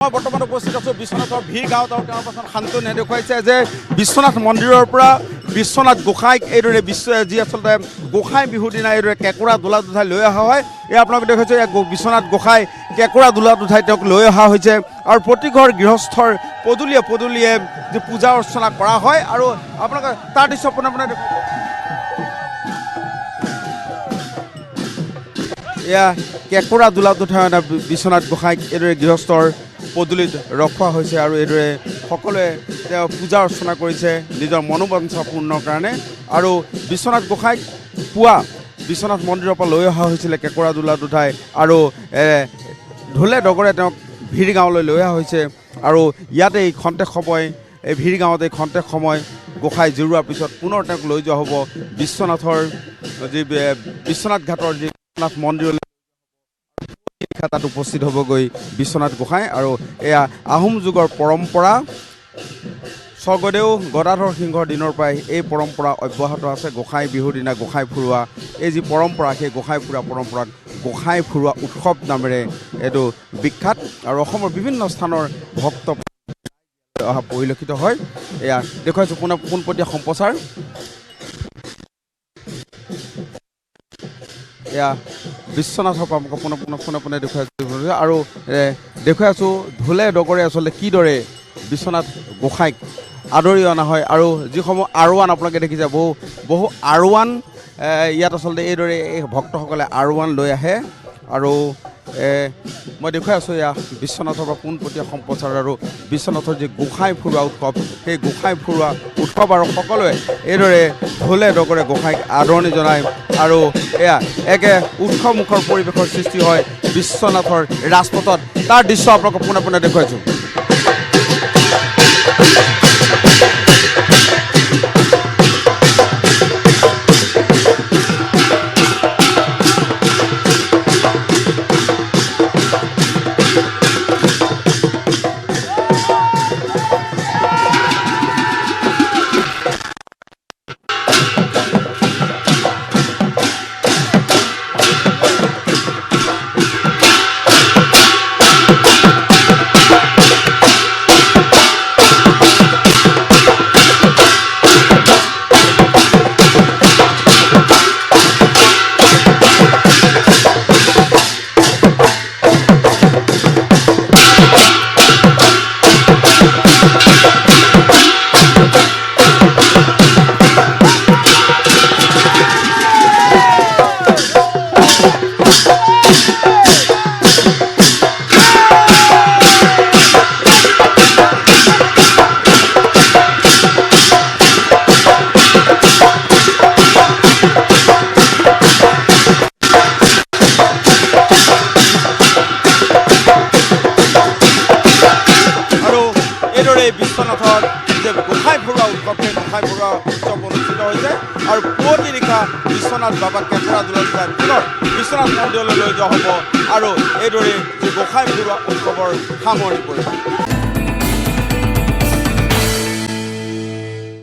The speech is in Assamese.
মই বৰ্তমান উপস্থিত আছোঁ বিশ্বনাথৰ ভিৰ গাঁৱত আৰু তেওঁৰ পাছত শান্তনুৱে দেখুৱাইছে যে বিশ্বনাথ মন্দিৰৰ পৰা বিশ্বনাথ গোসাঁইক এইদৰে যি আচলতে গোসাঁই বিহুৰ দিনা এইদৰে কেঁকুৰা দোলাত উঠাই লৈ অহা হয়। এই আপোনালোকে দেখিছে বিশ্বনাথ গোসাঁই কেঁকুৰা দোলাত উঠাই তেওঁক লৈ অহা হৈছে আৰু প্ৰতি ঘৰ গৃহস্থৰ পদূলিয়ে পদূলিয়ে যি পূজা অৰ্চনা কৰা হয় আৰু আপোনালোকে তাৰ দৃশ্য পোনে পোনে এয়া কেঁকুৰা দোলাত উঠাই বিশ্বনাথ গোসাঁইক এইদৰে গৃহস্থৰ পদূলিত ৰখোৱা হৈছে আৰু এইদৰে সকলোৱে তেওঁ পূজা অৰ্চনা কৰিছে নিজৰ মনোবাঞ্ছা পূৰ্ণৰ কাৰণে। আৰু বিশ্বনাথ গোসাঁইক পুৱা বিশ্বনাথ মন্দিৰৰ পৰা লৈ অহা হৈছিলে কেঁকুৰা দোলাত উঠাই আৰু ঢোলে ডগৰে তেওঁক ভিৰ গাঁৱলৈ লৈ অহা হৈছে আৰু ইয়াতে এই খন্তেক সময় এই ভিৰ গাঁৱত এই খন্তেক সময় গোসাঁই জিৰোৱাৰ পিছত পুনৰ তেওঁক লৈ যোৱা হ'ব বিশ্বনাথৰ যি বিশ্বনাথ ঘাটৰ যি বিশ্বনাথ মন্দিৰলৈ তাত উপস্থিত হ'বগৈ বিশ্বনাথ গোসাঁই। আৰু এয়া আহোম যুগৰ পৰম্পৰা, স্বৰ্গদেউ গদাধৰ সিংহৰ দিনৰ পৰাই এই পৰম্পৰা অব্যাহত আছে। গোসাঁই বিহুৰ দিনা গোসাঁই ফুৰোৱা এই যি পৰম্পৰা, সেই গোসাঁই ফুৰা পৰম্পৰাক গোসাঁই ফুৰোৱা উৎসৱ নামেৰে এইটো বিখ্যাত আৰু অসমৰ বিভিন্ন স্থানৰ ভক্ত অহা পৰিলক্ষিত হয়। এয়া দেখুৱাইছোঁ পোনপটীয়া সম্প্ৰচাৰ। এয়া বিশ্বনাথৰ পৰা পোনে পোনে দেখুৱাইছোঁ আৰু দেখুৱাই আছোঁ ঢোলে ডগৰে আচলতে কিদৰে বিশ্বনাথ গোসাঁইক আদৰি অনা হয় আৰু যিসমূহ আৰৱান আপোনালোকে দেখিছে বহু আৰৱান ইয়াত আচলতে এইদৰে এই ভক্তসকলে আৰৱান লৈ আহে আৰু মই দেখুৱাই আছোঁ এয়া বিশ্বনাথৰ পৰা পোনপটীয়া সম্প্ৰচাৰ আৰু বিশ্বনাথৰ যি গোসাঁই ফুৰোৱা উৎসৱ, সেই গোসাঁই ফুৰোৱা উৎসৱ আৰু সকলোৱে এইদৰে ঢোলে ডগৰে গোসাঁইক আদৰণি জনায় আৰু এয়া একে উৎসৱমুখৰ পৰিৱেশৰ সৃষ্টি হয় বিশ্বনাথৰ ৰাজপথত। তাৰ দৃশ্য আপোনালোকক পোনে পোনে দেখুৱাইছোঁ। বিশ্বনাথৰ যে গোসাঁই ফুৰোৱা উৎসৱ, সেই গোসাঁই ফুৰোৱা উৎসৱ অনুষ্ঠিত হৈছে আৰু পুৱতি নিশা বিশ্বনাথ বাবাক কেঁকুৰা দোলাত উঠাই পুনৰ বিশ্বনাথ মন্দিৰলৈ লৈ যোৱা হ'ব আৰু এইদৰে যি গোসাঁই ফুৰোৱা উৎসৱৰ সামৰণি পৰিব।